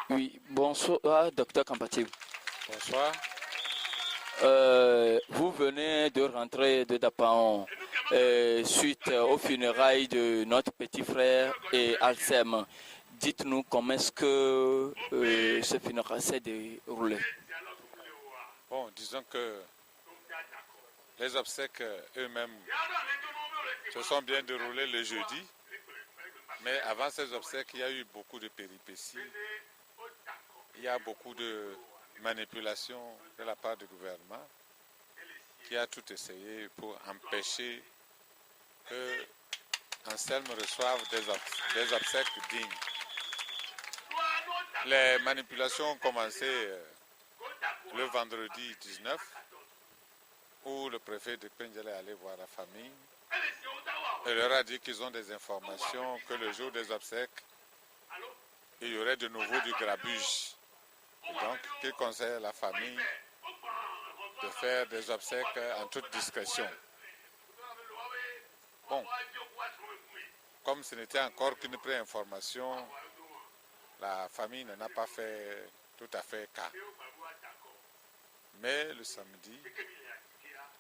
Oui, bonsoir, docteur Kampati. Bonsoir. Vous venez de rentrer de Dapaon suite aux funérailles de notre petit frère et Alcem. Dites-nous comment est-ce que ce funérail s'est déroulé. Bon, disons que les obsèques eux-mêmes se sont bien déroulées le jeudi, mais avant ces obsèques, il y a eu beaucoup de péripéties. Il y a beaucoup de manipulations de la part du gouvernement qui a tout essayé pour empêcher que Anselme reçoive des obsèques dignes. Les manipulations ont commencé le vendredi 19, où le préfet de Penjel est allé voir la famille et leur a dit qu'ils ont des informations que le jour des obsèques, il y aurait de nouveau du grabuge. Et donc, qu'il conseille à la famille de faire des obsèques en toute discrétion. Bon, comme ce n'était encore qu'une pré-information, la famille n'en a pas fait tout à fait cas. Mais le samedi,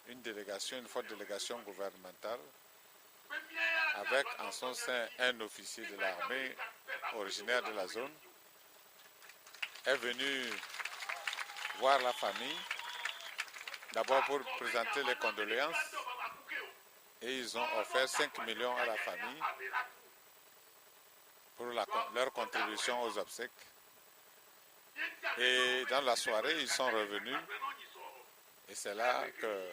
une forte délégation gouvernementale, avec en son sein un officier de l'armée originaire de la zone, est venu voir la famille, d'abord pour présenter les condoléances, et ils ont offert 5 millions à la famille pour leur contribution aux obsèques. Et dans la soirée, ils sont revenus, et c'est là que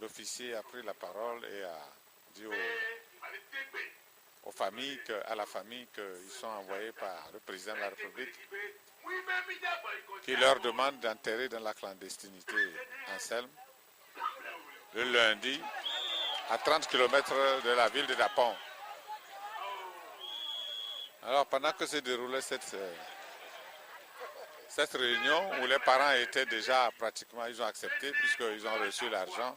l'officier a pris la parole et a dit à la famille qu'ils sont envoyés par le président de la République, qui leur demande d'enterrer dans la clandestinité Anselme le lundi à 30 km de la ville de Dapon. Alors pendant que se déroulait cette réunion où les parents étaient déjà pratiquement, ils ont accepté puisqu'ils ont reçu l'argent,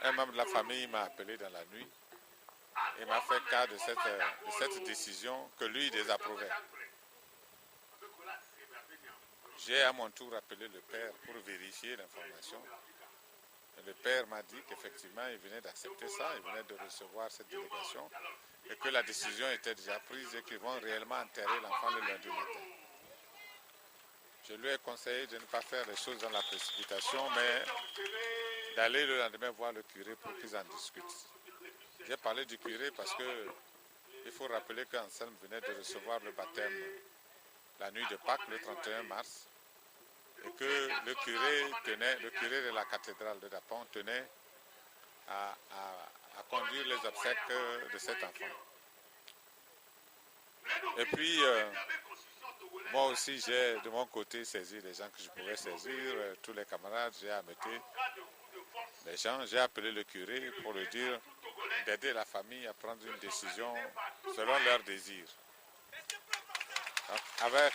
un membre de la famille m'a appelé dans la nuit et m'a fait cas de cette décision que lui désapprouvait. J'ai à mon tour appelé le père pour vérifier l'information. Le père m'a dit qu'effectivement il venait d'accepter ça, il venait de recevoir cette délégation et que la décision était déjà prise et qu'ils vont réellement enterrer l'enfant le lundi matin. Je lui ai conseillé de ne pas faire les choses dans la précipitation, mais d'aller le lendemain voir le curé pour qu'ils en discutent. J'ai parlé du curé parce qu'il faut rappeler qu'Anselme venait de recevoir le baptême la nuit de Pâques, le 31 mars, et que le curé de la cathédrale de Dapon tenait à conduire les obsèques de cet enfant. Et puis, moi aussi, j'ai de mon côté saisi les gens que je pouvais saisir, tous les camarades, j'ai ameuté les gens, j'ai appelé le curé pour lui dire d'aider la famille à prendre une décision selon leurs désirs. Donc, avec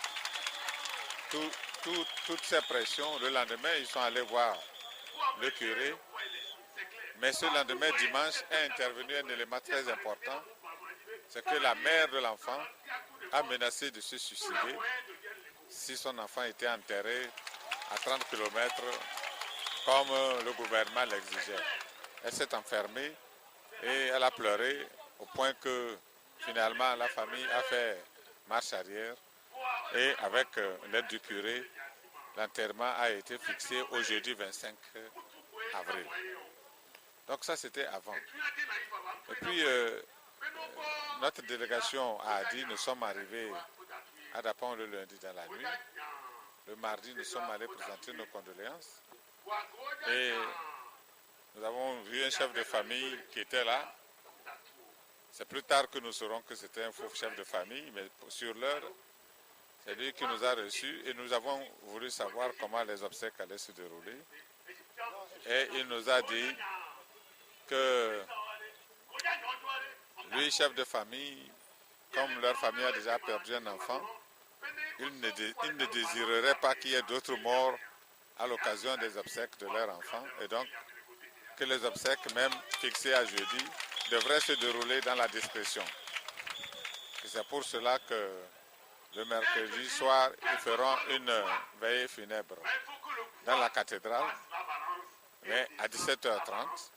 toutes ces pressions, le lendemain, ils sont allés voir le curé. Mais ce lendemain, dimanche, est intervenu un élément très important, c'est que la mère de l'enfant a menacé de se suicider si son enfant était enterré à 30 km comme le gouvernement l'exigeait. Elle s'est enfermée et elle a pleuré au point que finalement la famille a fait marche arrière et avec l'aide du curé, l'enterrement a été fixé au jeudi 25 avril. Donc ça c'était avant. Et puis notre délégation a dit nous sommes arrivés à Dapon le lundi dans la nuit. Le mardi nous sommes allés présenter nos condoléances. Et nous avons vu un chef de famille qui était là. C'est plus tard que nous saurons que c'était un faux chef de famille, mais sur l'heure, c'est lui qui nous a reçus et nous avons voulu savoir comment les obsèques allaient se dérouler. Et il nous a dit que lui, chef de famille, comme leur famille a déjà perdu un enfant, il ne désirerait pas qu'il y ait d'autres morts à l'occasion des obsèques de leur enfant. Et donc, que les obsèques, même fixées à jeudi, devraient se dérouler dans la discrétion. C'est pour cela que le mercredi soir, ils feront une veillée funèbre dans la cathédrale, mais à 17h30.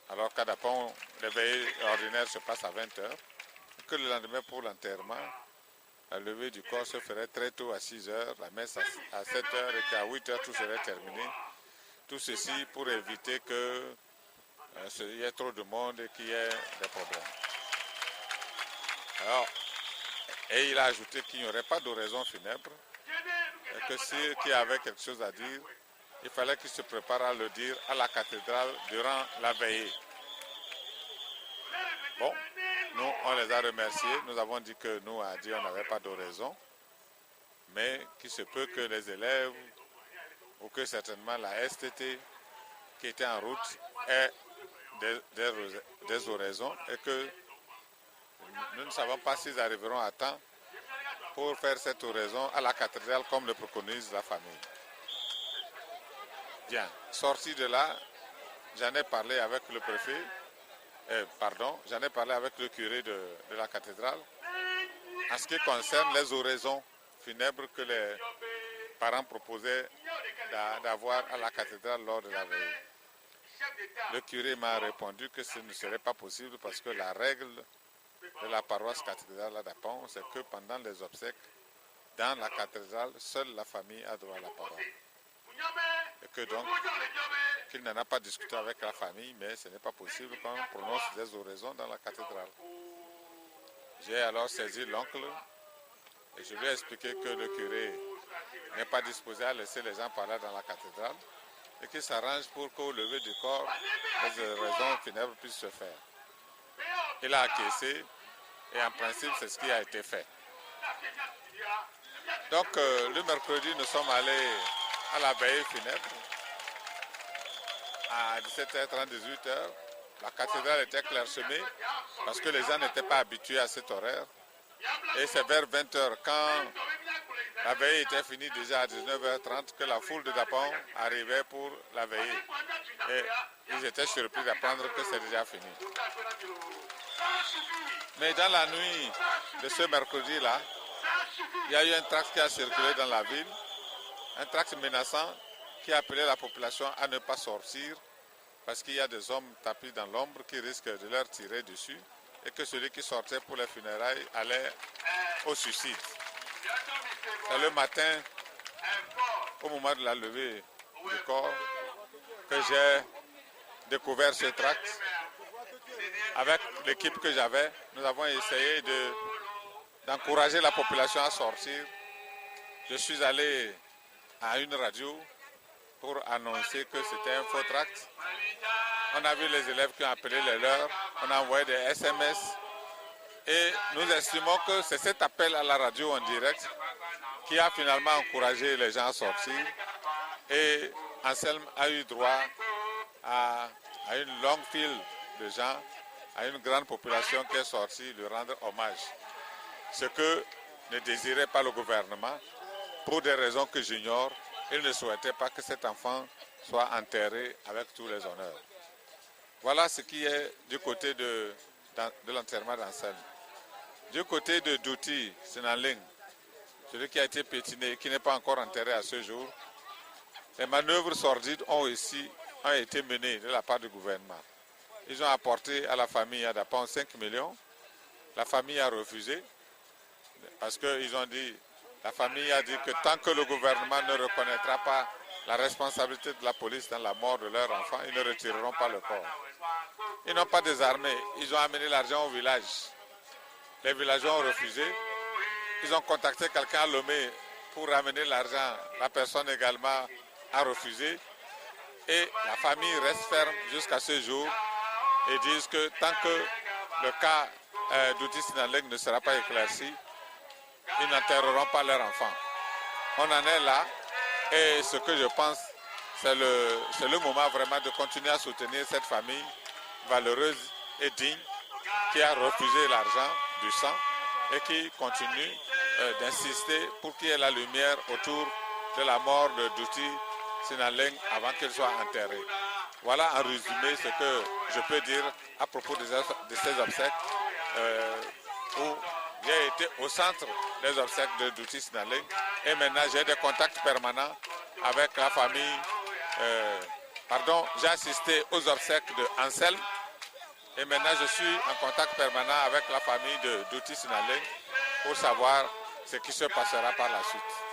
Alors qu'à Dapon, les veillées ordinaires se passent à 20h. Que le lendemain, pour l'enterrement, la levée du corps se ferait très tôt à 6h, la messe à 7h et qu'à 8h tout serait terminé. Tout ceci pour éviter qu'il y ait trop de monde et qu'il y ait des problèmes. Alors, et il a ajouté qu'il n'y aurait pas d'oraison funèbre et que ceux qui avaient quelque chose à dire, il fallait qu'ils se préparent à le dire à la cathédrale durant la veillée. Bon, nous, on les a remerciés. Nous avons dit que nous, à dire, on n'avait pas d'oraison, mais qu'il se peut que les élèves ou que certainement la STT qui était en route ait des oraisons et que nous ne savons pas s'ils arriveront à temps pour faire cette oraison à la cathédrale comme le préconise la famille. Bien, sorti de là, j'en ai parlé avec le préfet, j'en ai parlé avec le curé de la cathédrale en ce qui concerne les oraisons funèbres que les parents proposaient d'avoir à la cathédrale lors de la veillée. Le curé m'a répondu que ce ne serait pas possible parce que la règle de la paroisse cathédrale à Dapon, c'est que pendant les obsèques, dans la cathédrale, seule la famille a droit à la parole. Et que donc, qu'il n'en a pas discuté avec la famille, mais ce n'est pas possible qu'on prononce des oraisons dans la cathédrale. J'ai alors saisi l'oncle et je lui ai expliqué que le curé n'est pas disposé à laisser les gens parler dans la cathédrale et qu'il s'arrange pour qu'au lever du corps, les oraisons funèbres puissent se faire. Il a acquiescé et en principe, c'est ce qui a été fait. Donc, le mercredi, nous sommes allés à la veillée funèbre à 17h30, 18h. La cathédrale était clairsemée parce que les gens n'étaient pas habitués à cet horaire. Et c'est vers 20h, quand la veillée était finie déjà à 19h30, que la foule de Dapon arrivait pour la veillée. Et ils étaient surpris d'apprendre que c'est déjà fini. Mais dans la nuit de ce mercredi-là, il y a eu un tract qui a circulé dans la ville, un tract menaçant qui appelait la population à ne pas sortir parce qu'il y a des hommes tapis dans l'ombre qui risquent de leur tirer dessus et que celui qui sortait pour les funérailles allait au suicide. C'est le matin, au moment de la levée du corps, que j'ai découvert ce tract. Avec l'équipe que j'avais, nous avons essayé d'encourager la population à sortir. Je suis allé à une radio pour annoncer que c'était un faux tract. On a vu les élèves qui ont appelé les leurs, on a envoyé des SMS et nous estimons que c'est cet appel à la radio en direct qui a finalement encouragé les gens à sortir et Anselme a eu droit à une longue file de gens, à une grande population qui est sortie lui rendre hommage. Ce que ne désirait pas le gouvernement, pour des raisons que j'ignore, il ne souhaitait pas que cet enfant soit enterré avec tous les honneurs. Voilà ce qui est du côté de l'enterrement d'Anselme. Du côté de Douti Sinanling, celui qui a été pétiné et qui n'est pas encore enterré à ce jour, les manœuvres sordides ont été menées de la part du gouvernement. Ils ont apporté à la famille à Dapon 5 millions. La famille a refusé parce qu'ils ont dit, la famille a dit que tant que le gouvernement ne reconnaîtra pas la responsabilité de la police dans la mort de leur enfant, ils ne retireront pas le corps. Ils n'ont pas désarmé, ils ont amené l'argent au village. Les villageois ont refusé. Ils ont contacté quelqu'un à Lomé pour ramener l'argent. La personne également a refusé. Et la famille reste ferme jusqu'à ce jour et disent que tant que le cas d'Outi Sinanling ne sera pas éclairci, ils n'enterreront pas leur enfant. On en est là et ce que je pense, c'est le moment vraiment de continuer à soutenir cette famille valeureuse et digne qui a refusé l'argent du sang et qui continue d'insister pour qu'il y ait la lumière autour de la mort de Douti Sinanling avant qu'il soit enterré. Voilà en résumé ce que je peux dire à propos de ces obsèques où J'ai été au centre des obsèques de Douti Sinaleng et maintenant j'ai des contacts permanents avec la famille. J'ai assisté aux obsèques de Anselme et maintenant je suis en contact permanent avec la famille de Douti Sinaleng pour savoir ce qui se passera par la suite.